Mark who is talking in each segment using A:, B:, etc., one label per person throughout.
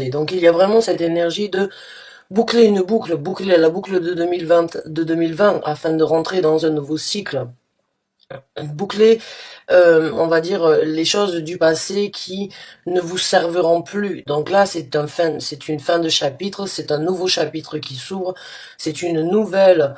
A: Et donc il y a vraiment cette énergie de boucler une boucle, boucler la boucle de 2020 afin de rentrer dans un nouveau cycle. Boucler, on va dire, les choses du passé qui ne vous serviront plus. Donc là, c'est une fin de chapitre, c'est un nouveau chapitre qui s'ouvre, c'est une nouvelle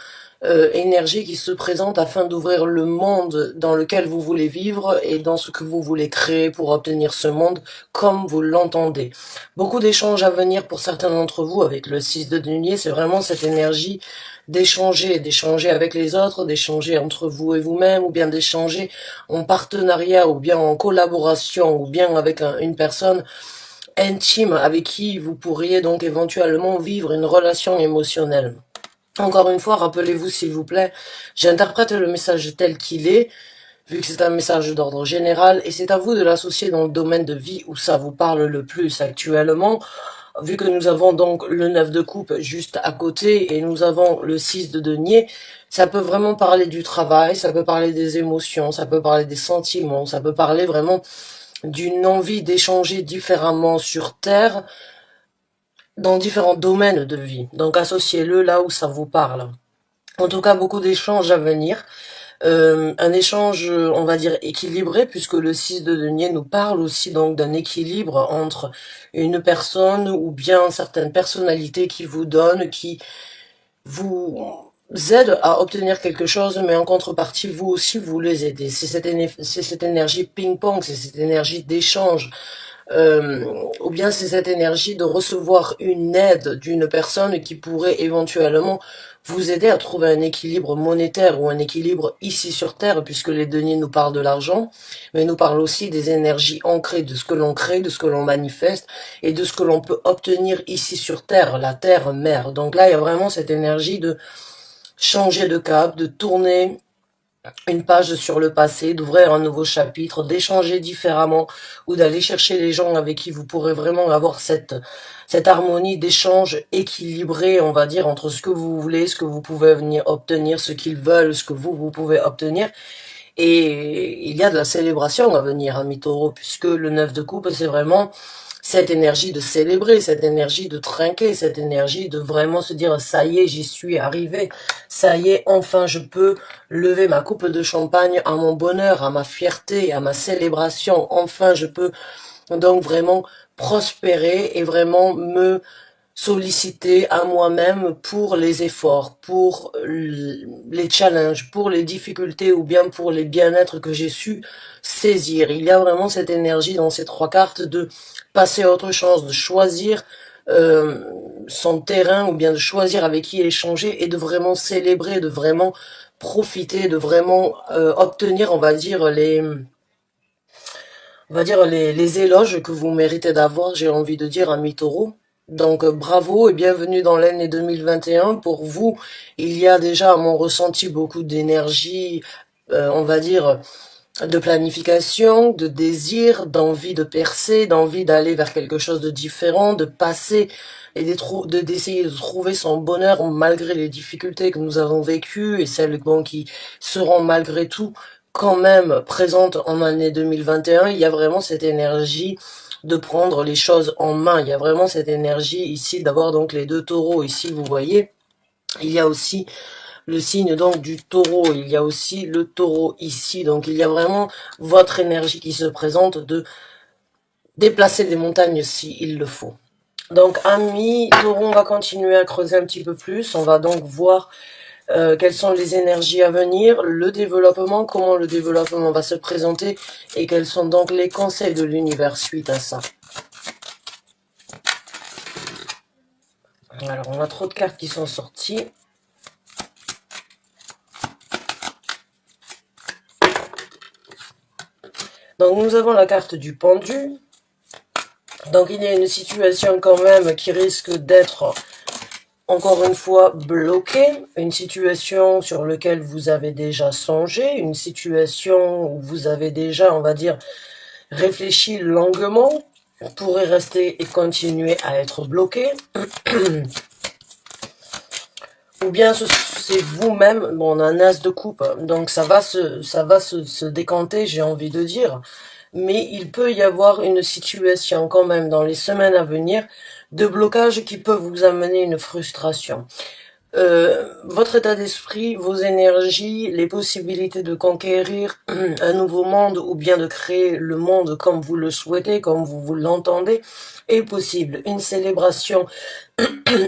A: énergie qui se présente afin d'ouvrir le monde dans lequel vous voulez vivre et dans ce que vous voulez créer pour obtenir ce monde comme vous l'entendez. Beaucoup d'échanges à venir pour certains d'entre vous avec le 6 de denier, c'est vraiment cette énergie d'échanger avec les autres, d'échanger entre vous et vous-même, ou bien d'échanger en partenariat, ou bien en collaboration, ou bien avec une personne intime avec qui vous pourriez donc éventuellement vivre une relation émotionnelle. Encore une fois, rappelez-vous s'il vous plaît, j'interprète le message tel qu'il est, vu que c'est un message d'ordre général, et c'est à vous de l'associer dans le domaine de vie où ça vous parle le plus actuellement. Vu que nous avons donc le 9 de coupe juste à côté et nous avons le 6 de denier, ça peut vraiment parler du travail, ça peut parler des émotions, ça peut parler des sentiments, ça peut parler vraiment d'une envie d'échanger différemment sur Terre dans différents domaines de vie. Donc associez-le là où ça vous parle. En tout cas, beaucoup d'échanges à venir. Un échange, on va dire, équilibré, puisque le 6 de denier nous parle aussi donc d'un équilibre entre une personne ou bien certaines personnalités qui vous donnent, qui vous aident à obtenir quelque chose, mais en contrepartie, vous aussi, vous les aidez. C'est cette énergie ping-pong, c'est cette énergie d'échange. Ou bien c'est cette énergie de recevoir une aide d'une personne qui pourrait éventuellement vous aider à trouver un équilibre monétaire ou un équilibre ici sur Terre, puisque les deniers nous parlent de l'argent, mais nous parlent aussi des énergies ancrées, de ce que l'on crée, de ce que l'on manifeste, et de ce que l'on peut obtenir ici sur Terre, la Terre-Mère. Donc là, il y a vraiment cette énergie de changer de cap, de tourner une page sur le passé, d'ouvrir un nouveau chapitre, d'échanger différemment ou d'aller chercher les gens avec qui vous pourrez vraiment avoir cette harmonie d'échange équilibrée, on va dire, entre ce que vous voulez, ce que vous pouvez venir obtenir, ce qu'ils veulent, ce que vous pouvez obtenir. Et il y a de la célébration à venir, hein, mi-taureau, puisque le 9 de coupe, c'est vraiment cette énergie de célébrer, cette énergie de trinquer, cette énergie de vraiment se dire ça y est, j'y suis arrivé, ça y est, enfin je peux lever ma coupe de champagne à mon bonheur, à ma fierté, à ma célébration, enfin je peux donc vraiment prospérer et vraiment me solliciter à moi-même pour les efforts, pour les challenges, pour les difficultés ou bien pour les bien-être que j'ai su saisir. Il y a vraiment cette énergie dans ces trois cartes de passer à autre chose, de choisir son terrain ou bien de choisir avec qui échanger et de vraiment célébrer, de vraiment profiter, de vraiment obtenir, on va dire les éloges que vous méritez d'avoir, j'ai envie de dire, un mi-taureau. Donc bravo et bienvenue dans l'année 2021. Pour vous, il y a déjà à mon ressenti beaucoup d'énergie, on va dire, de planification, de désir, d'envie de percer, d'envie d'aller vers quelque chose de différent, de passer et d'essayer de trouver son bonheur malgré les difficultés que nous avons vécues et celles bon, qui seront malgré tout quand même présentes en année 2021. Il y a vraiment cette énergie de prendre les choses en main. Il y a vraiment cette énergie ici d'avoir donc les deux taureaux ici, vous voyez. Il y a aussi le signe donc du taureau, il y a aussi le taureau ici, donc il y a vraiment votre énergie qui se présente de déplacer des montagnes s'il le faut. Donc amis taureau, on va continuer à creuser un petit peu plus, on va donc voir quelles sont les énergies à venir, le développement, comment le développement va se présenter et quels sont donc les conseils de l'univers suite à ça. Alors on a trop de cartes qui sont sorties. Donc nous avons la carte du pendu. Donc il y a une situation quand même qui risque d'être encore une fois bloquée. Une situation sur laquelle vous avez déjà songé. Une situation où vous avez déjà, on va dire, réfléchi longuement. Pourrait rester et continuer à être bloqué. Ou bien c'est vous-même, bon on a un as de coupe, donc ça va se décanter, j'ai envie de dire. mais il peut y avoir une situation quand même dans les semaines à venir de blocage qui peut vous amener une frustration. Votre état d'esprit, vos énergies, les possibilités de conquérir un nouveau monde ou bien de créer le monde comme vous le souhaitez, comme vous l'entendez, est possible. Une célébration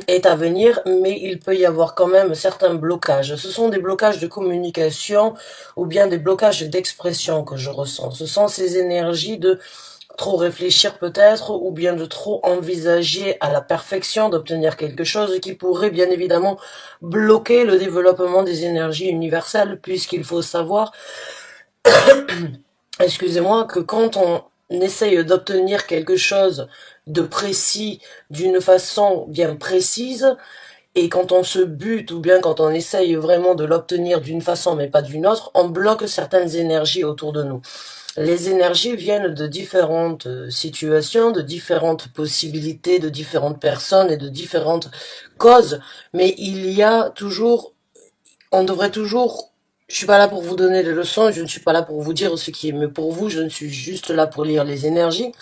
A: est à venir, mais il peut y avoir quand même certains blocages. Ce sont des blocages de communication ou bien des blocages d'expression que je ressens. Ce sont ces énergies de trop réfléchir peut-être, ou bien de trop envisager à la perfection d'obtenir quelque chose qui pourrait bien évidemment bloquer le développement des énergies universelles, puisqu'il faut savoir, excusez-moi, que quand on essaye d'obtenir quelque chose de précis d'une façon bien précise, et quand on se bute ou bien quand on essaye vraiment de l'obtenir d'une façon mais pas d'une autre, on bloque certaines énergies autour de nous. Les énergies viennent de différentes situations, de différentes possibilités, de différentes personnes et de différentes causes, mais il y a toujours, on devrait toujours, je suis pas là pour vous donner des leçons, je ne suis pas là pour vous dire ce qui est mieux pour vous, je ne suis juste là pour lire les énergies,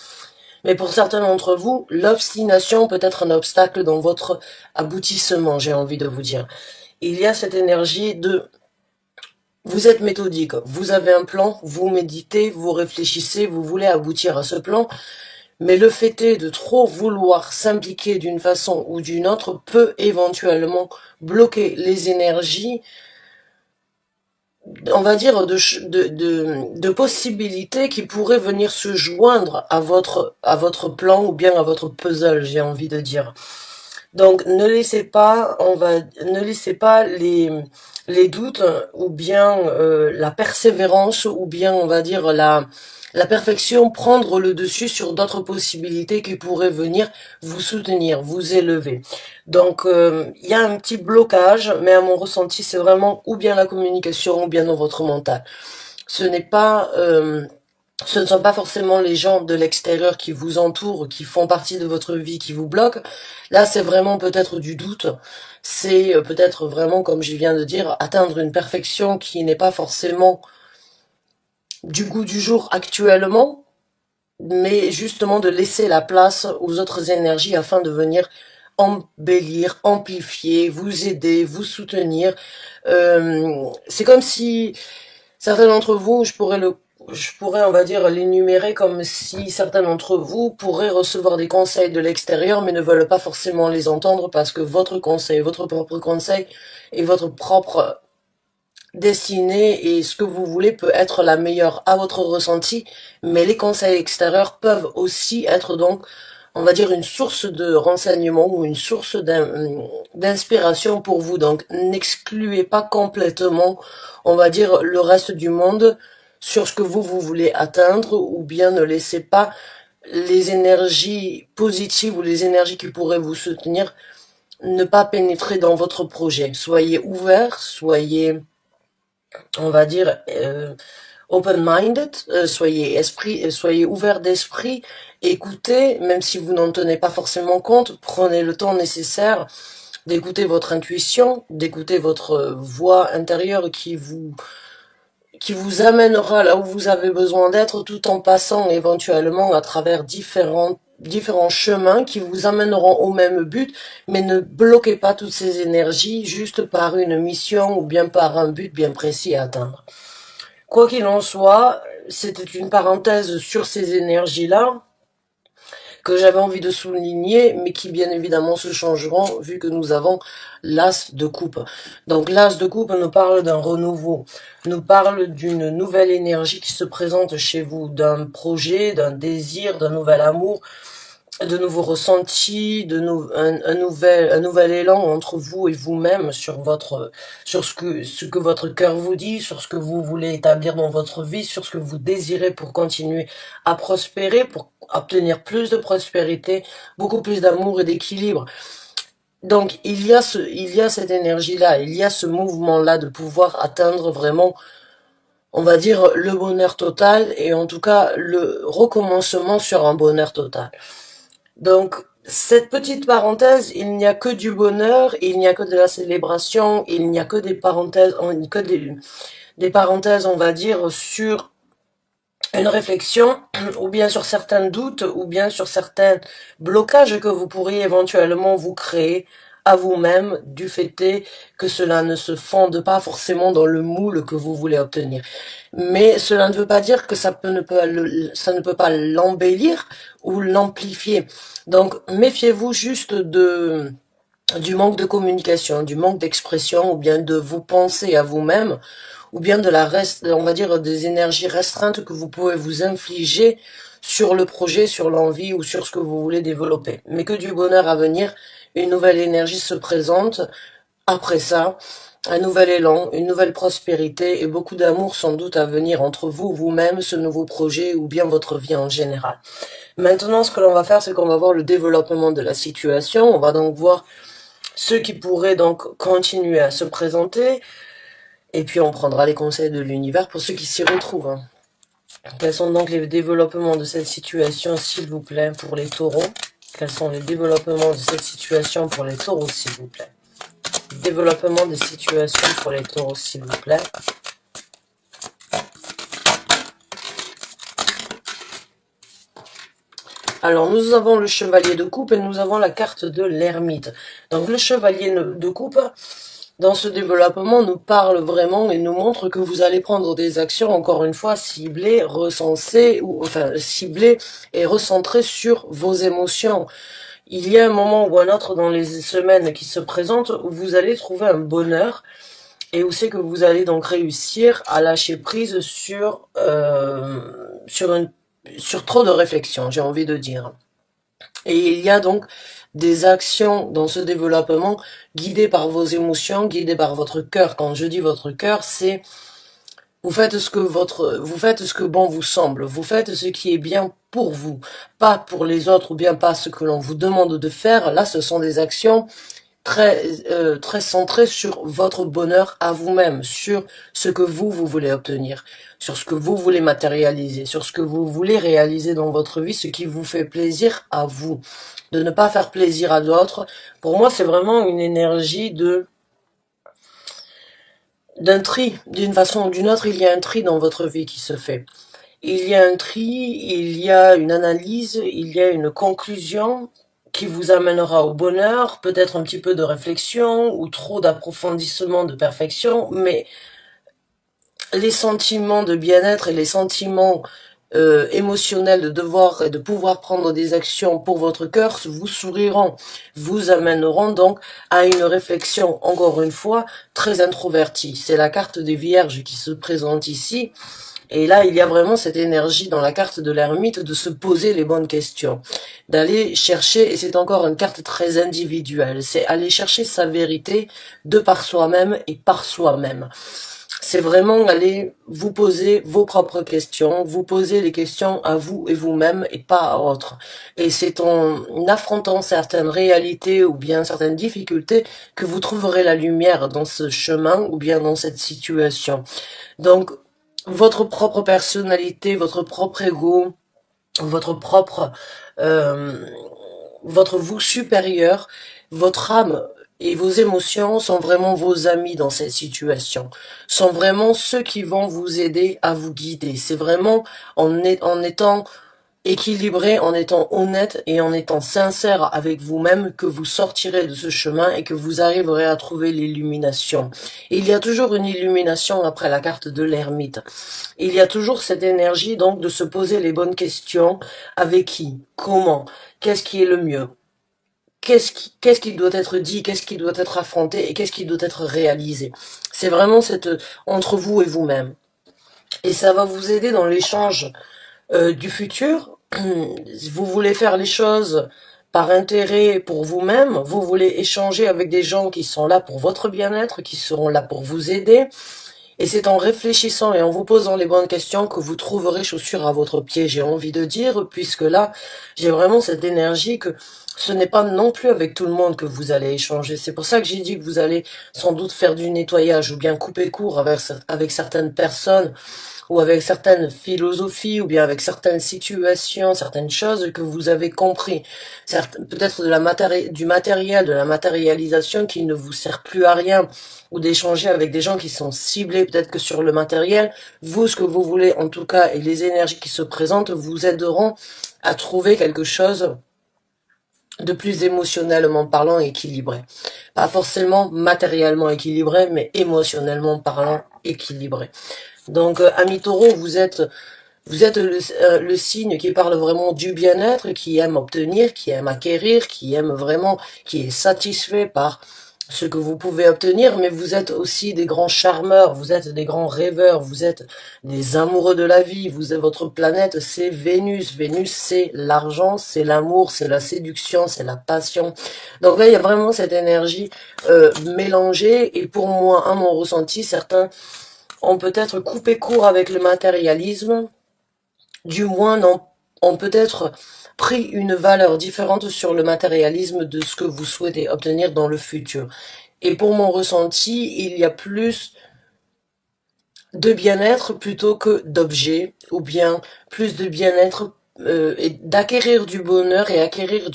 A: mais pour certains d'entre vous, l'obstination peut être un obstacle dans votre aboutissement, j'ai envie de vous dire. Il y a cette énergie de vous êtes méthodique, vous avez un plan, vous méditez, vous réfléchissez, vous voulez aboutir à ce plan, mais le fait est de trop vouloir s'impliquer d'une façon ou d'une autre peut éventuellement bloquer les énergies, on va dire, de possibilités qui pourraient venir se joindre à votre plan ou bien à votre puzzle, j'ai envie de dire. Donc ne laissez pas, ne laissez pas les doutes ou bien la persévérance ou bien on va dire la perfection prendre le dessus sur d'autres possibilités qui pourraient venir vous soutenir, vous élever. Donc il y a un petit blocage, mais à mon ressenti c'est vraiment ou bien la communication ou bien dans votre mental. Ce n'est pas ce ne sont pas forcément les gens de l'extérieur qui vous entourent, qui font partie de votre vie, qui vous bloquent. Là, c'est vraiment peut-être du doute. C'est peut-être vraiment, comme je viens de dire, atteindre une perfection qui n'est pas forcément du goût du jour actuellement, mais justement de laisser la place aux autres énergies afin de venir embellir, amplifier, vous aider, vous soutenir. C'est comme si certains d'entre vous, je pourrais, on va dire, l'énumérer comme si certains d'entre vous pourraient recevoir des conseils de l'extérieur, mais ne veulent pas forcément les entendre parce que votre conseil, votre propre conseil et votre propre destinée et ce que vous voulez peut être la meilleure à votre ressenti, mais les conseils extérieurs peuvent aussi être donc, on va dire, une source de renseignement ou une source d'inspiration pour vous. Donc, n'excluez pas complètement, on va dire, le reste du monde sur ce que vous voulez atteindre, ou bien ne laissez pas les énergies positives ou les énergies qui pourraient vous soutenir ne pas pénétrer dans votre projet. Soyez ouvert, soyez, on va dire, open-minded, soyez ouvert d'esprit, écoutez, même si vous n'en tenez pas forcément compte, prenez le temps nécessaire d'écouter votre intuition, d'écouter votre voix intérieure qui vous amènera là où vous avez besoin d'être, tout en passant éventuellement à travers différents chemins qui vous amèneront au même but, mais ne bloquez pas toutes ces énergies juste par une mission ou bien par un but bien précis à atteindre. Quoi qu'il en soit, c'était une parenthèse sur ces énergies-là que j'avais envie de souligner, mais qui bien évidemment se changeront vu que nous avons l'as de coupe. Donc l'as de coupe nous parle d'un renouveau, nous parle d'une nouvelle énergie qui se présente chez vous, d'un projet, d'un désir, d'un nouvel amour, de nouveaux ressentis, un nouvel élan entre vous et vous-même sur ce que votre cœur vous dit, sur ce que vous voulez établir dans votre vie, sur ce que vous désirez pour continuer à prospérer, pour obtenir plus de prospérité, beaucoup plus d'amour et d'équilibre. Donc, il y a cette énergie-là, il y a ce mouvement-là de pouvoir atteindre vraiment, on va dire, le bonheur total et en tout cas, le recommencement sur un bonheur total. Donc, cette petite parenthèse, il n'y a que du bonheur, il n'y a que de la célébration, il n'y a que des parenthèses, on va dire, sur une réflexion, ou bien sur certains doutes, ou bien sur certains blocages que vous pourriez éventuellement vous créer à vous-même, du fait est que cela ne se fonde pas forcément dans le moule que vous voulez obtenir. Mais cela ne veut pas dire que ça ne peut pas l'embellir ou l'amplifier. Donc, méfiez-vous juste du manque de communication, du manque d'expression, ou bien de vos pensées à vous-même, ou bien de on va dire, des énergies restreintes que vous pouvez vous infliger sur le projet, sur l'envie ou sur ce que vous voulez développer. Mais que du bonheur à venir, une nouvelle énergie se présente. Après ça, un nouvel élan, une nouvelle prospérité et beaucoup d'amour sans doute à venir entre vous, vous-même, ce nouveau projet ou bien votre vie en général. Maintenant, ce que l'on va faire, c'est qu'on va voir le développement de la situation. On va donc voir ce qui pourrait donc continuer à se présenter. Et puis on prendra les conseils de l'univers pour ceux qui s'y retrouvent. Hein. Quels sont donc les développements de cette situation, s'il vous plaît, pour les taureaux? Quels sont les développements de cette situation pour les taureaux, s'il vous plaît? Développement des situations pour les taureaux, s'il vous plaît. Alors, nous avons le chevalier de coupe et nous avons la carte de l'ermite. Donc, le chevalier de coupe, dans ce développement, nous parle vraiment et nous montre que vous allez prendre des actions, encore une fois, ciblées, recensées, ou enfin, ciblées et recentrées sur vos émotions. Il y a un moment ou un autre dans les semaines qui se présentent où vous allez trouver un bonheur et où c'est que vous allez donc réussir à lâcher prise sur trop de réflexion, j'ai envie de dire. Et il y a donc des actions dans ce développement guidées par vos émotions, guidées par votre cœur. Quand je dis votre cœur, c'est vous faites ce que bon vous semble, vous faites ce qui est bien pour vous, pas pour les autres ou bien pas ce que l'on vous demande de faire. Là, ce sont des actions très centrées sur votre bonheur à vous-même, sur ce que vous voulez obtenir, sur ce que vous voulez matérialiser, sur ce que vous voulez réaliser dans votre vie, ce qui vous fait plaisir à vous, de ne pas faire plaisir à d'autres. Pour moi, c'est vraiment une énergie d'un tri, d'une façon ou d'une autre. Il y a un tri dans votre vie qui se fait. Il y a un tri, il y a une analyse, il y a une conclusion qui vous amènera au bonheur, peut-être un petit peu de réflexion ou trop d'approfondissement de perfection, mais les sentiments de bien-être et les sentiments émotionnels de devoir et de pouvoir prendre des actions pour votre cœur vous souriront, vous amèneront donc à une réflexion, encore une fois, très introvertie. C'est la carte des Vierges qui se présente ici. Et là, il y a vraiment cette énergie dans la carte de l'ermite de se poser les bonnes questions, d'aller chercher, et c'est encore une carte très individuelle, c'est aller chercher sa vérité de par soi-même et par soi-même. C'est vraiment aller vous poser vos propres questions, vous poser les questions à vous et vous-même et pas à autres. Et c'est en affrontant certaines réalités ou bien certaines difficultés que vous trouverez la lumière dans ce chemin ou bien dans cette situation. Donc, votre propre personnalité, votre propre ego, votre propre, votre vous supérieur, votre âme et vos émotions sont vraiment vos amis dans cette situation, sont vraiment ceux qui vont vous aider à vous guider. C'est vraiment en étant équilibré, en étant honnête et en étant sincère avec vous-même que vous sortirez de ce chemin et que vous arriverez à trouver l'illumination. Il y a toujours une illumination après la carte de l'ermite. Il y a toujours cette énergie donc de se poser les bonnes questions. Avec qui? Comment? Qu'est-ce qui est le mieux? Qu'est-ce qui doit être dit? Qu'est-ce qui doit être affronté? Et qu'est-ce qui doit être réalisé? C'est vraiment entre vous et vous-même. Et ça va vous aider dans l'échange du futur. Vous voulez faire les choses par intérêt pour vous-même, vous voulez échanger avec des gens qui sont là pour votre bien-être, qui seront là pour vous aider, et c'est en réfléchissant et en vous posant les bonnes questions que vous trouverez chaussures à votre pied, j'ai envie de dire, puisque là, j'ai vraiment cette énergie que ce n'est pas non plus avec tout le monde que vous allez échanger. C'est pour ça que j'ai dit que vous allez sans doute faire du nettoyage ou bien couper court avec certaines personnes ou avec certaines philosophies ou bien avec certaines situations, certaines choses que vous avez compris. Peut-être du matériel, de la matérialisation qui ne vous sert plus à rien ou d'échanger avec des gens qui sont ciblés peut-être que sur le matériel. Vous, ce que vous voulez en tout cas et les énergies qui se présentent vous aideront à trouver quelque chose de plus émotionnellement parlant équilibré. Pas forcément matériellement équilibré, mais émotionnellement parlant équilibré. Donc, ami Taureau, vous êtes le signe qui parle vraiment du bien-être, qui aime obtenir, qui aime acquérir, qui aime vraiment, qui est satisfait par ce que vous pouvez obtenir, mais vous êtes aussi des grands charmeurs, vous êtes des grands rêveurs, vous êtes des amoureux de la vie, votre planète, c'est Vénus. Vénus, c'est l'argent, c'est l'amour, c'est la séduction, c'est la passion. Donc là, il y a vraiment cette énergie mélangée, et pour moi, à mon ressenti, certains ont peut-être coupé court avec le matérialisme, du moins ont peut-être pris une valeur différente sur le matérialisme de ce que vous souhaitez obtenir dans le futur. Et pour mon ressenti, il y a plus de bien-être plutôt que d'objets, ou bien plus de bien-être et d'acquérir du bonheur et acquérir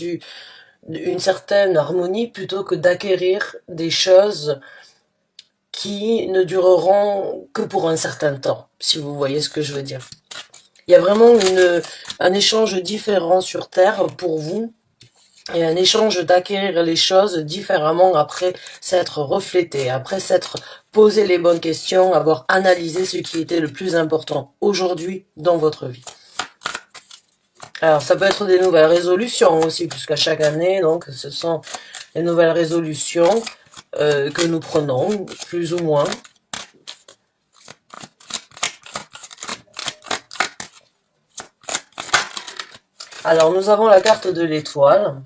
A: une certaine harmonie plutôt que d'acquérir des choses qui ne dureront que pour un certain temps, si vous voyez ce que je veux dire. Il y a vraiment un échange différent sur Terre pour vous, et un échange d'acquérir les choses différemment après s'être reflété, après s'être posé les bonnes questions, avoir analysé ce qui était le plus important aujourd'hui dans votre vie. Alors, ça peut être des nouvelles résolutions aussi, puisqu'à chaque année, donc, ce sont les nouvelles résolutions que nous prenons, plus ou moins. Alors, nous avons la carte de l'étoile,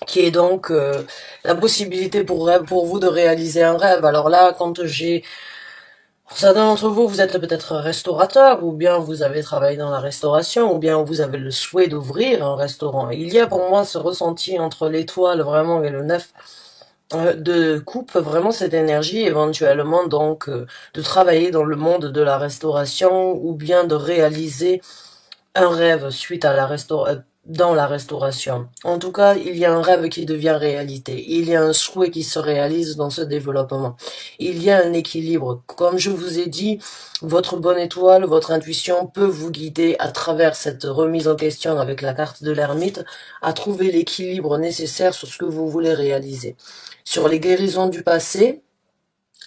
A: qui est donc la possibilité pour vous de réaliser un rêve. Alors là, pour certains d'entre vous, vous êtes peut-être restaurateur, ou bien vous avez travaillé dans la restauration, ou bien vous avez le souhait d'ouvrir un restaurant. Il y a pour moi ce ressenti entre l'étoile vraiment et le 9 de coupe, vraiment cette énergie éventuellement donc de travailler dans le monde de la restauration, ou bien de réaliser un rêve suite à dans la restauration. En tout cas, il y a un rêve qui devient réalité. Il y a un souhait qui se réalise dans ce développement. Il y a un équilibre. Comme je vous ai dit, votre bonne étoile, votre intuition peut vous guider à travers cette remise en question avec la carte de l'ermite à trouver l'équilibre nécessaire sur ce que vous voulez réaliser. Sur les guérisons du passé,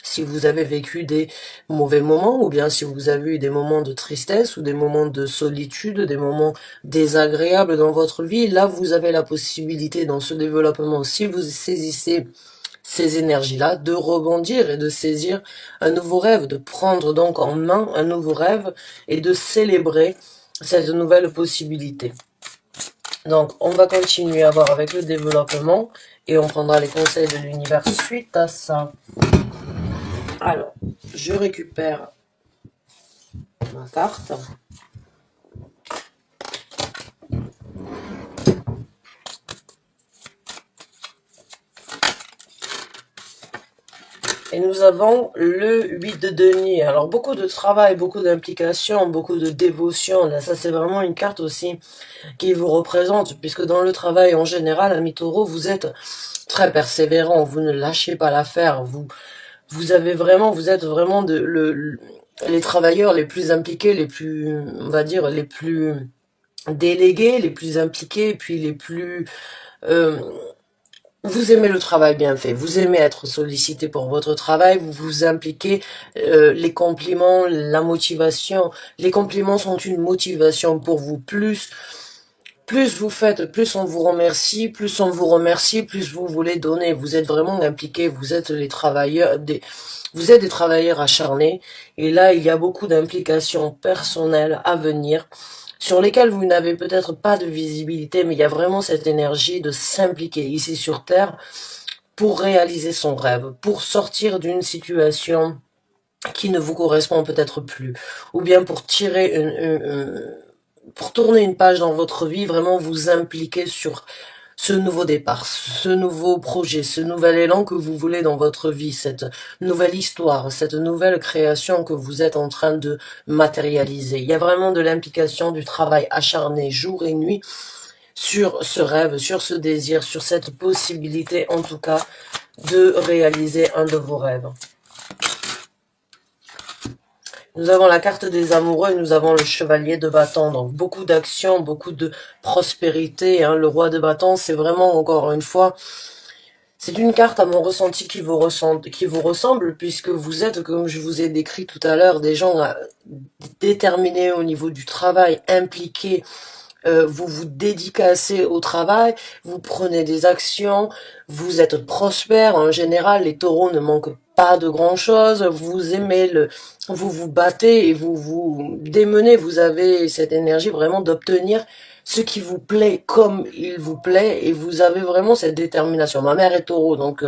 A: si vous avez vécu des mauvais moments, ou bien si vous avez eu des moments de tristesse, ou des moments de solitude, des moments désagréables dans votre vie, là vous avez la possibilité dans ce développement, si vous saisissez ces énergies-là, de rebondir et de saisir un nouveau rêve, de prendre donc en main un nouveau rêve et de célébrer cette nouvelle possibilité. Donc on va continuer à voir avec le développement et on prendra les conseils de l'univers suite à ça. Alors, je récupère ma carte. Et nous avons le 8 de denier. Alors, beaucoup de travail, beaucoup d'implication, beaucoup de dévotion. Là, ça, c'est vraiment une carte aussi qui vous représente, puisque dans le travail en général, ami Taureau, vous êtes très persévérant. Vous ne lâchez pas l'affaire. Vous êtes vraiment les travailleurs les plus impliqués, les plus, on va dire, les plus délégués, les plus impliqués, et puis les plus... vous aimez le travail bien fait, vous aimez être sollicité pour votre travail, vous vous impliquez, les compliments, la motivation. Les compliments sont une motivation pour vous. Plus vous faites, plus on vous remercie, plus vous voulez donner. Vous êtes vraiment impliqués, vous êtes des travailleurs acharnés. Et là, il y a beaucoup d'implications personnelles à venir, sur lesquelles vous n'avez peut-être pas de visibilité, mais il y a vraiment cette énergie de s'impliquer ici sur Terre pour réaliser son rêve, pour sortir d'une situation qui ne vous correspond peut-être plus, ou bien pour tirer pour tourner une page dans votre vie, vraiment vous impliquer sur ce nouveau départ, ce nouveau projet, ce nouvel élan que vous voulez dans votre vie, cette nouvelle histoire, cette nouvelle création que vous êtes en train de matérialiser. Il y a vraiment de l'implication, du travail acharné jour et nuit sur ce rêve, sur ce désir, sur cette possibilité en tout cas de réaliser un de vos rêves. Nous avons la carte des amoureux et nous avons le chevalier de bâton. Donc beaucoup d'action, beaucoup de prospérité. Hein. Le roi de bâton, c'est vraiment, encore une fois, c'est une carte à mon ressenti qui vous ressemble, puisque vous êtes, comme je vous ai décrit tout à l'heure, des gens déterminés au niveau du travail, impliqués. Vous vous dédicacez au travail, vous prenez des actions, vous êtes prospère. En général, les taureaux ne manquent pas de grand chose, vous aimez vous vous battez et vous vous démenez, vous avez cette énergie vraiment d'obtenir ce qui vous plaît comme il vous plaît et vous avez vraiment cette détermination. Ma mère est taureau, donc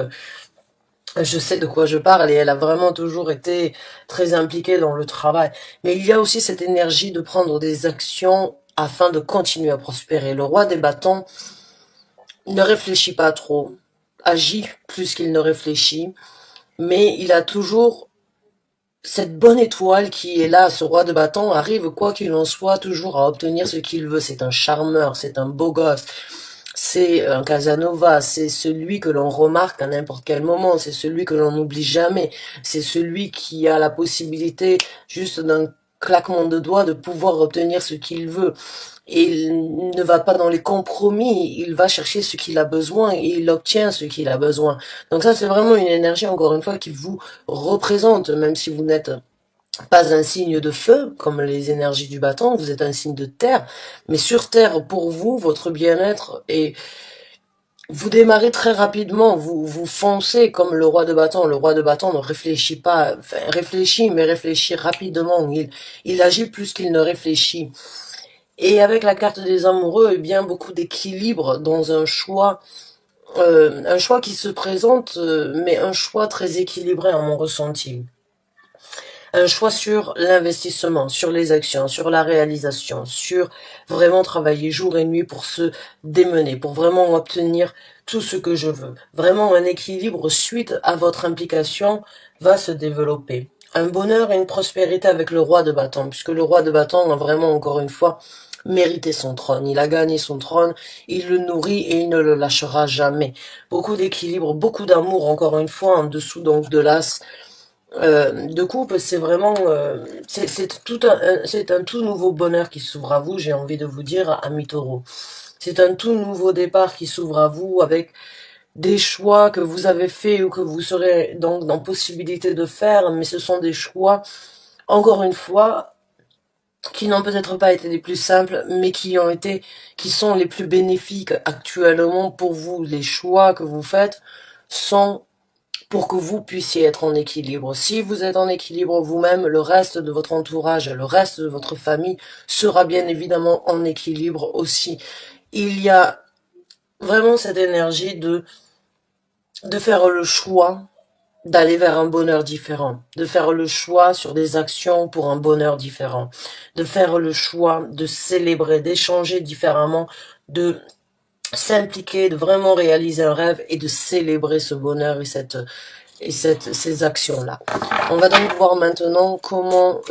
A: je sais de quoi je parle et elle a vraiment toujours été très impliquée dans le travail. Mais il y a aussi cette énergie de prendre des actions afin de continuer à prospérer. Le roi des bâtons ne réfléchit pas trop, agit plus qu'il ne réfléchit, mais il a toujours cette bonne étoile qui est là. Ce roi de bâton arrive, quoi qu'il en soit, toujours à obtenir ce qu'il veut. C'est un charmeur, c'est un beau gosse, c'est un Casanova, c'est celui que l'on remarque à n'importe quel moment, c'est celui que l'on n'oublie jamais, c'est celui qui a la possibilité, juste d'un claquement de doigts, de pouvoir obtenir ce qu'il veut. Et il ne va pas dans les compromis, il va chercher ce qu'il a besoin et il obtient ce qu'il a besoin. Donc ça, c'est vraiment une énergie, encore une fois, qui vous représente, même si vous n'êtes pas un signe de feu, comme les énergies du bâton, vous êtes un signe de terre, mais sur terre, pour vous, votre bien-être, et vous démarrez très rapidement, vous foncez comme le roi de bâton. Le roi de bâton ne réfléchit pas, enfin, réfléchit, mais réfléchit rapidement, il agit plus qu'il ne réfléchit. Et avec la carte des amoureux, eh bien, beaucoup d'équilibre dans un choix qui se présente, mais un choix très équilibré à mon ressenti. Un choix sur l'investissement, sur les actions, sur la réalisation, sur vraiment travailler jour et nuit pour se démener, pour vraiment obtenir tout ce que je veux. Vraiment un équilibre suite à votre implication va se développer. Un bonheur et une prospérité avec le roi de bâton, puisque le roi de bâton a vraiment, encore une fois, mérité son trône. Il a gagné son trône, il le nourrit et il ne le lâchera jamais. Beaucoup d'équilibre, beaucoup d'amour, encore une fois, en dessous donc de l'as de couple. C'est vraiment c'est un tout nouveau bonheur qui s'ouvre à vous, j'ai envie de vous dire, amis taureaux. C'est un tout nouveau départ qui s'ouvre à vous avec des choix que vous avez faits ou que vous serez donc dans possibilité de faire, mais ce sont des choix, encore une fois, qui n'ont peut-être pas été les plus simples, mais qui sont les plus bénéfiques actuellement pour vous. Les choix que vous faites sont pour que vous puissiez être en équilibre. Si vous êtes en équilibre vous-même, le reste de votre entourage, le reste de votre famille sera bien évidemment en équilibre aussi. Il y a vraiment cette énergie de faire le choix d'aller vers un bonheur différent, de faire le choix sur des actions pour un bonheur différent, de faire le choix de célébrer, d'échanger différemment, de s'impliquer, de vraiment réaliser un rêve et de célébrer ce bonheur et ces actions-là. On va donc voir maintenant comment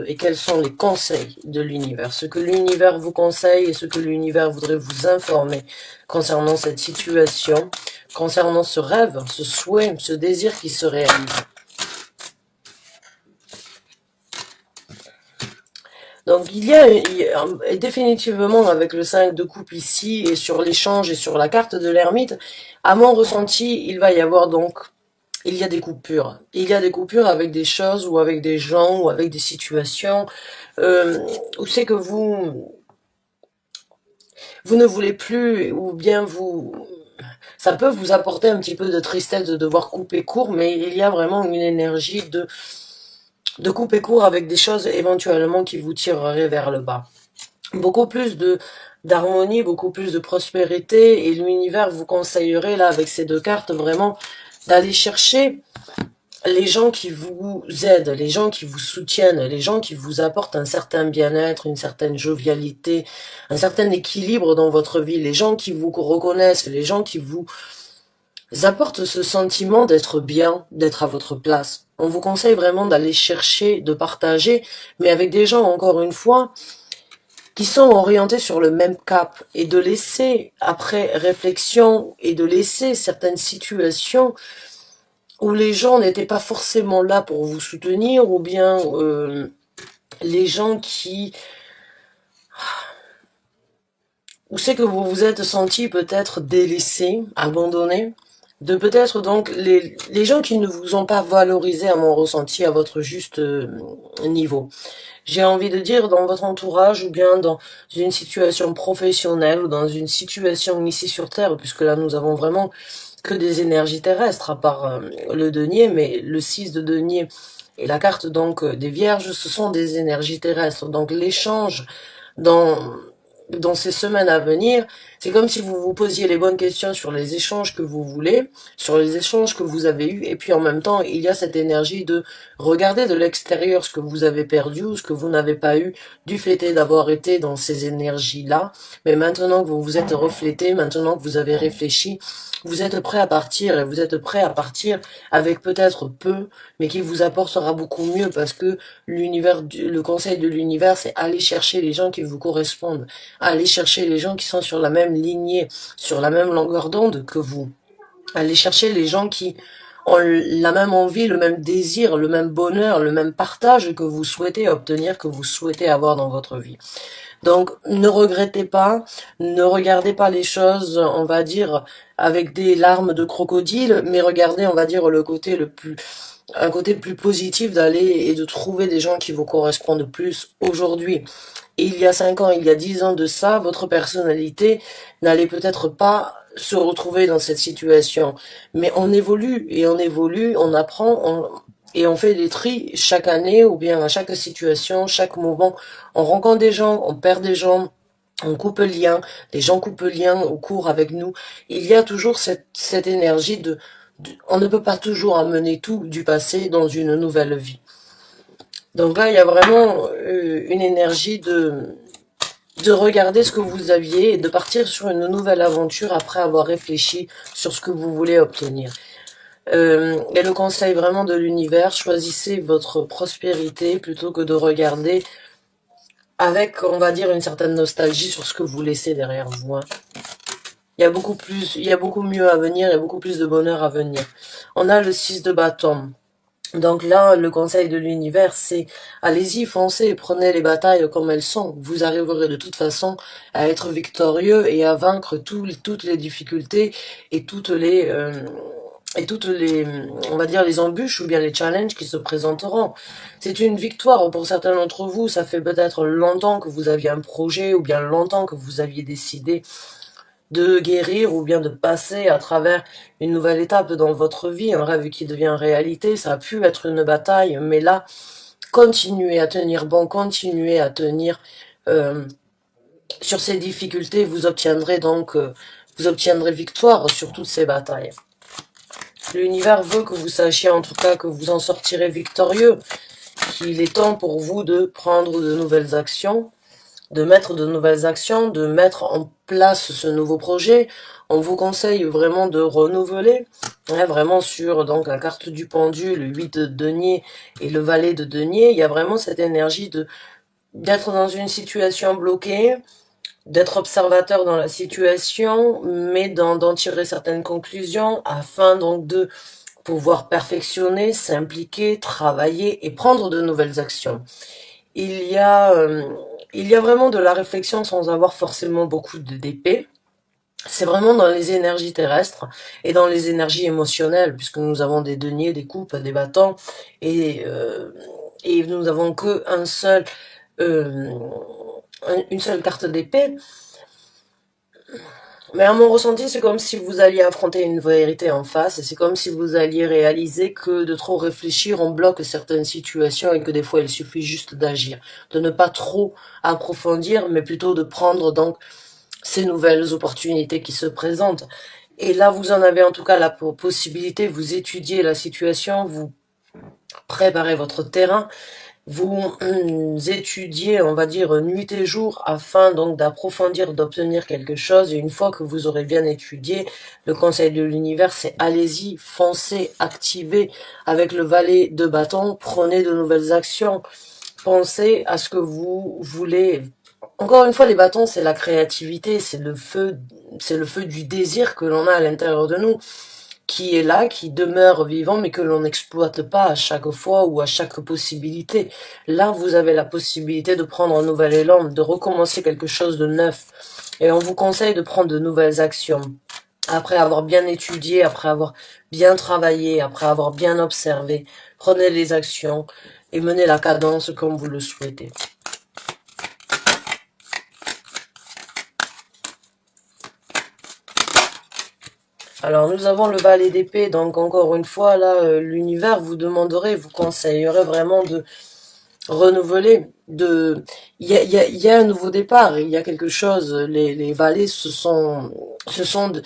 A: et quels sont les conseils de l'univers, ce que l'univers vous conseille et ce que l'univers voudrait vous informer concernant cette situation, concernant ce rêve, ce souhait, ce désir qui se réalise. Donc il y a définitivement avec le 5 de coupe ici et sur l'échange et sur la carte de l'ermite, à mon ressenti, il va y avoir donc, il y a des coupures. Il y a des coupures avec des choses ou avec des gens ou avec des situations où c'est que vous ne voulez plus ou bien ça peut vous apporter un petit peu de tristesse de devoir couper court, mais il y a vraiment une énergie de couper court avec des choses éventuellement qui vous tireraient vers le bas. Beaucoup plus d'harmonie, beaucoup plus de prospérité, et l'univers vous conseillerait là avec ces deux cartes vraiment d'aller chercher les gens qui vous aident, les gens qui vous soutiennent, les gens qui vous apportent un certain bien-être, une certaine jovialité, un certain équilibre dans votre vie, les gens qui vous reconnaissent, les gens qui vous apportent ce sentiment d'être bien, d'être à votre place. On vous conseille vraiment d'aller chercher, de partager, mais avec des gens, encore une fois, qui sont orientés sur le même cap et de laisser, après réflexion, et de laisser certaines situations où les gens n'étaient pas forcément là pour vous soutenir, ou bien les gens qui... Où c'est que vous vous êtes senti peut-être délaissé, abandonné, de peut-être donc les gens qui ne vous ont pas valorisé à mon ressenti à votre juste niveau. J'ai envie de dire dans votre entourage ou bien dans une situation professionnelle ou dans une situation ici sur Terre, puisque là nous avons vraiment que des énergies terrestres, à part le denier, mais le 6 de denier et la carte donc des vierges, ce sont des énergies terrestres. Donc l'échange dans ces semaines à venir, c'est comme si vous vous posiez les bonnes questions sur les échanges que vous voulez, sur les échanges que vous avez eus, et puis en même temps, il y a cette énergie de regarder de l'extérieur ce que vous avez perdu ou ce que vous n'avez pas eu du fait d'avoir été dans ces énergies-là. Mais maintenant que vous vous êtes reflété, maintenant que vous avez réfléchi, vous êtes prêt à partir, et vous êtes prêt à partir avec peut-être peu, mais qui vous apportera beaucoup mieux parce que l'univers, le conseil de l'univers, c'est aller chercher les gens qui vous correspondent, aller chercher les gens qui sont sur la même lignée, sur la même longueur d'onde que vous, aller chercher les gens qui ont la même envie, le même désir, le même bonheur, le même partage que vous souhaitez obtenir, que vous souhaitez avoir dans votre vie. Donc, ne regrettez pas, ne regardez pas les choses, on va dire, avec des larmes de crocodile, mais regardez, on va dire, un côté plus positif d'aller et de trouver des gens qui vous correspondent plus aujourd'hui. Et il y a 5 ans, il y a 10 ans de ça, votre personnalité n'allait peut-être pas se retrouver dans cette situation. Mais on évolue, et on évolue, on apprend, et on fait des tris chaque année, ou bien à chaque situation, chaque moment. On rencontre des gens, on perd des gens, on coupe le lien, les gens coupent le lien au cours avec nous. Il y a toujours cette énergie on ne peut pas toujours amener tout du passé dans une nouvelle vie. Donc là, il y a vraiment une énergie de regarder ce que vous aviez et de partir sur une nouvelle aventure après avoir réfléchi sur ce que vous voulez obtenir. Et le conseil vraiment de l'univers, choisissez votre prospérité plutôt que de regarder avec, on va dire, une certaine nostalgie sur ce que vous laissez derrière vous. Hein. Il y a beaucoup mieux à venir, il y a beaucoup plus de bonheur à venir. On a le 6 de bâton. Donc là, le conseil de l'univers, c'est allez-y, foncez, prenez les batailles comme elles sont. Vous arriverez de toute façon à être victorieux et à vaincre toutes les difficultés et toutes les, on va dire, les embûches ou bien les challenges qui se présenteront. C'est une victoire pour certains d'entre vous. Ça fait peut-être longtemps que vous aviez un projet ou bien longtemps que vous aviez décidé de guérir ou bien de passer à travers une nouvelle étape dans votre vie, un rêve qui devient réalité. Ça a pu être une bataille, mais là, continuez à tenir bon, continuez à tenir sur ces difficultés, vous obtiendrez victoire sur toutes ces batailles. L'univers veut que vous sachiez en tout cas que vous en sortirez victorieux, qu'il est temps pour vous de prendre de nouvelles actions, de mettre de nouvelles actions, de mettre en place ce nouveau projet. On vous conseille vraiment de renouveler, hein, vraiment sur donc la carte du pendu, le 8 de denier et le valet de denier. Il y a vraiment cette énergie d'être dans une situation bloquée, d'être observateur dans la situation, mais d'en tirer certaines conclusions afin donc de pouvoir perfectionner, s'impliquer, travailler et prendre de nouvelles actions. Il y a vraiment de la réflexion sans avoir forcément beaucoup d'épée. C'est vraiment dans les énergies terrestres et dans les énergies émotionnelles, puisque nous avons des deniers, des coupes, des bâtons, et nous avons que une seule carte d'épée. Mais à mon ressenti, c'est comme si vous alliez affronter une vérité en face, et c'est comme si vous alliez réaliser que de trop réfléchir, on bloque certaines situations et que des fois il suffit juste d'agir, de ne pas trop approfondir, mais plutôt de prendre donc ces nouvelles opportunités qui se présentent. Et là, vous en avez en tout cas la possibilité, vous étudiez la situation, vous préparez votre terrain, vous étudiez, on va dire, nuit et jour, afin donc d'approfondir, d'obtenir quelque chose, et une fois que vous aurez bien étudié, le conseil de l'univers, c'est allez-y, foncez, activez avec le valet de bâton, prenez de nouvelles actions, pensez à ce que vous voulez. Encore une fois, les bâtons, c'est la créativité, c'est le feu du désir que l'on a à l'intérieur de nous, qui est là, qui demeure vivant, mais que l'on n'exploite pas à chaque fois ou à chaque possibilité. Là, vous avez la possibilité de prendre un nouvel élan, de recommencer quelque chose de neuf. Et on vous conseille de prendre de nouvelles actions. Après avoir bien étudié, après avoir bien travaillé, après avoir bien observé, prenez les actions et menez la cadence comme vous le souhaitez. Alors nous avons le valet d'épée, donc encore une fois là, l'univers vous demanderait, vous conseillerait vraiment de renouveler, il y a un nouveau départ, il y a quelque chose, les valets ce sont de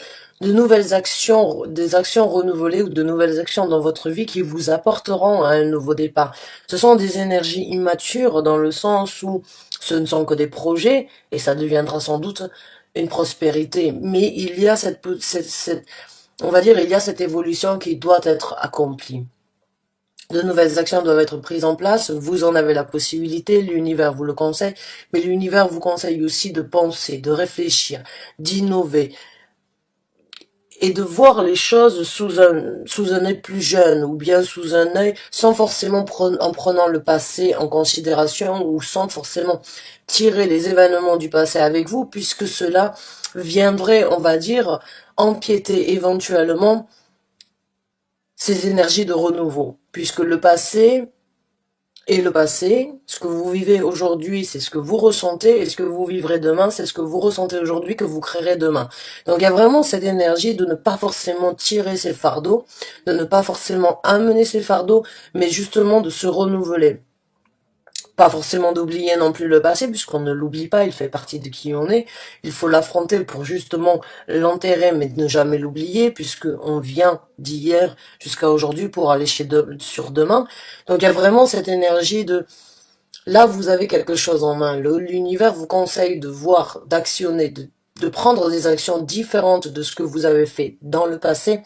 A: nouvelles actions, des actions renouvelées ou de nouvelles actions dans votre vie qui vous apporteront à un nouveau départ. Ce sont des énergies immatures dans le sens où ce ne sont que des projets et ça deviendra sans doute une prospérité, mais il y a on va dire, il y a cette évolution qui doit être accomplie. De nouvelles actions doivent être prises en place, vous en avez la possibilité, l'univers vous le conseille, mais l'univers vous conseille aussi de penser, de réfléchir, d'innover, et de voir les choses sous un œil plus jeune, ou bien sous un œil, sans forcément en prenant le passé en considération, ou sans forcément tirer les événements du passé avec vous, puisque cela viendrait, on va dire, empiéter éventuellement ces énergies de renouveau, puisque le passé est le passé, ce que vous vivez aujourd'hui, c'est ce que vous ressentez, et ce que vous vivrez demain, c'est ce que vous ressentez aujourd'hui que vous créerez demain. Donc il y a vraiment cette énergie de ne pas forcément tirer ses fardeaux, de ne pas forcément amener ses fardeaux, mais justement de se renouveler. Pas forcément d'oublier non plus le passé, puisqu'on ne l'oublie pas, il fait partie de qui on est. Il faut l'affronter pour justement l'enterrer, mais ne jamais l'oublier, puisqu'on vient d'hier jusqu'à aujourd'hui pour aller sur demain. Donc il y a vraiment cette énergie de... Là, vous avez quelque chose en main. L'univers vous conseille de voir, d'actionner, de prendre des actions différentes de ce que vous avez fait dans le passé,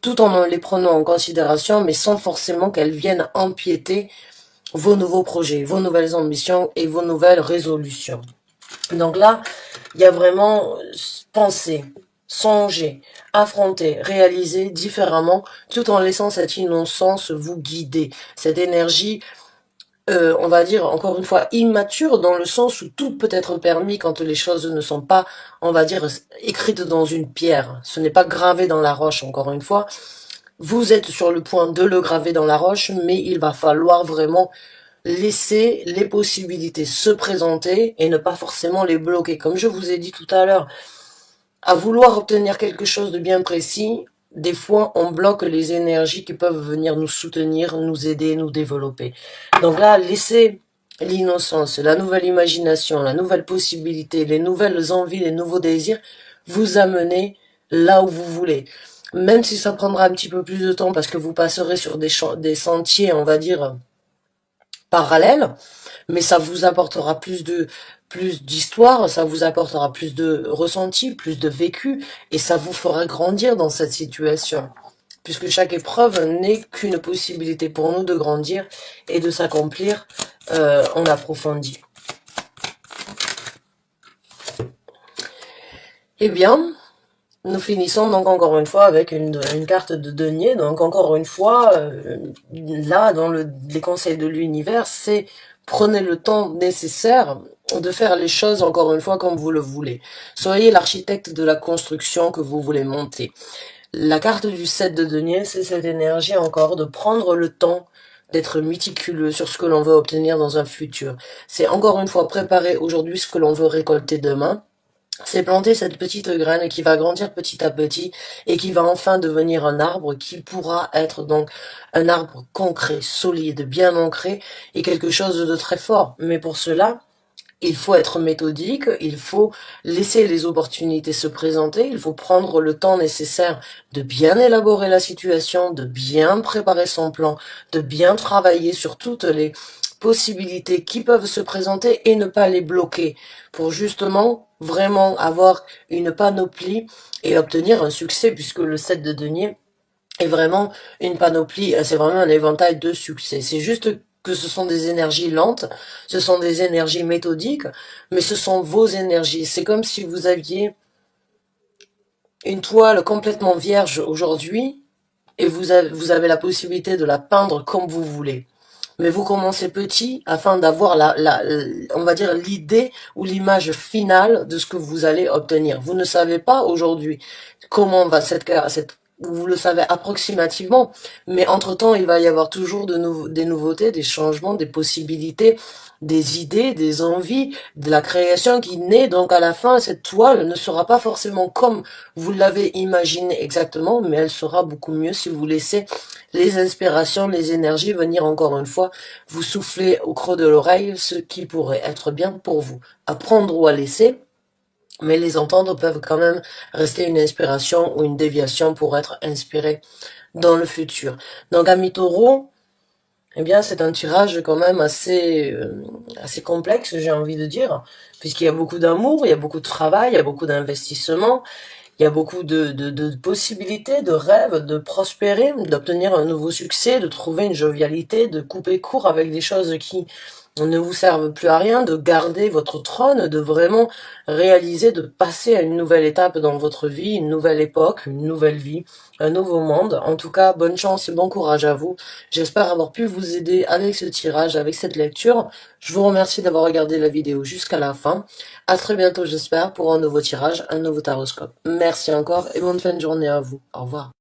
A: tout en les prenant en considération, mais sans forcément qu'elles viennent empiéter vos nouveaux projets, vos nouvelles ambitions et vos nouvelles résolutions. Donc là, il y a vraiment penser, songer, affronter, réaliser différemment, tout en laissant cette innocence vous guider, cette énergie, on va dire encore une fois immature, dans le sens où tout peut être permis quand les choses ne sont pas, on va dire, écrites dans une pierre. Ce n'est pas gravé dans la roche, encore une fois. Vous êtes sur le point de le graver dans la roche, mais il va falloir vraiment laisser les possibilités se présenter et ne pas forcément les bloquer. Comme je vous ai dit tout à l'heure, à vouloir obtenir quelque chose de bien précis, des fois on bloque les énergies qui peuvent venir nous soutenir, nous aider, nous développer. Donc là, laissez l'innocence, la nouvelle imagination, la nouvelle possibilité, les nouvelles envies, les nouveaux désirs vous amener là où vous voulez. Même si ça prendra un petit peu plus de temps parce que vous passerez sur des sentiers, on va dire, parallèles, mais ça vous apportera plus d'histoire, ça vous apportera plus de ressenti, plus de vécu, et ça vous fera grandir dans cette situation. Puisque chaque épreuve n'est qu'une possibilité pour nous de grandir et de s'accomplir en approfondi. Eh bien, nous finissons donc encore une fois avec une carte de denier. Donc encore une fois, là, dans les conseils de l'univers, c'est prenez le temps nécessaire de faire les choses encore une fois comme vous le voulez. Soyez l'architecte de la construction que vous voulez monter. La carte du 7 de denier, c'est cette énergie encore de prendre le temps d'être méticuleux sur ce que l'on veut obtenir dans un futur. C'est encore une fois préparer aujourd'hui ce que l'on veut récolter demain. C'est planter cette petite graine qui va grandir petit à petit et qui va enfin devenir un arbre qui pourra être donc un arbre concret, solide, bien ancré et quelque chose de très fort. Mais pour cela, Il faut être méthodique, il faut laisser les opportunités se présenter, il faut prendre le temps nécessaire de bien élaborer la situation, de bien préparer son plan, de bien travailler sur toutes les possibilités qui peuvent se présenter et ne pas les bloquer pour justement vraiment avoir une panoplie et obtenir un succès, puisque le 7 de denier est vraiment une panoplie, c'est vraiment un éventail de succès. C'est juste que ce sont des énergies lentes, ce sont des énergies méthodiques, mais ce sont vos énergies. C'est comme si vous aviez une toile complètement vierge aujourd'hui et vous avez la possibilité de la peindre comme vous voulez. Mais vous commencez petit afin d'avoir on va dire l'idée ou l'image finale de ce que vous allez obtenir. Vous ne savez pas aujourd'hui comment va vous le savez approximativement, mais entre-temps, il va y avoir toujours des nouveautés, des changements, des possibilités, des idées, des envies, de la création qui naît. Donc à la fin, cette toile ne sera pas forcément comme vous l'avez imaginé exactement, mais elle sera beaucoup mieux si vous laissez les inspirations, les énergies venir encore une fois vous souffler au creux de l'oreille ce qui pourrait être bien pour vous. À prendre ou à laisser, mais les entendre peuvent quand même rester une inspiration ou une déviation pour être inspiré dans le futur. Donc, amis taureaux, eh bien, c'est un tirage quand même assez complexe, j'ai envie de dire, puisqu'il y a beaucoup d'amour, il y a beaucoup de travail, il y a beaucoup d'investissement, il y a beaucoup de possibilités, de rêves, de prospérer, d'obtenir un nouveau succès, de trouver une jovialité, de couper court avec des choses qui ne vous servent plus à rien, de garder votre trône, de vraiment réaliser, de passer à une nouvelle étape dans votre vie, une nouvelle époque, une nouvelle vie, un nouveau monde. En tout cas, bonne chance et bon courage à vous. J'espère avoir pu vous aider avec ce tirage, avec cette lecture. Je vous remercie d'avoir regardé la vidéo jusqu'à la fin. À très bientôt, j'espère, pour un nouveau tirage, un nouveau taroscope. Merci encore et bonne fin de journée à vous. Au revoir.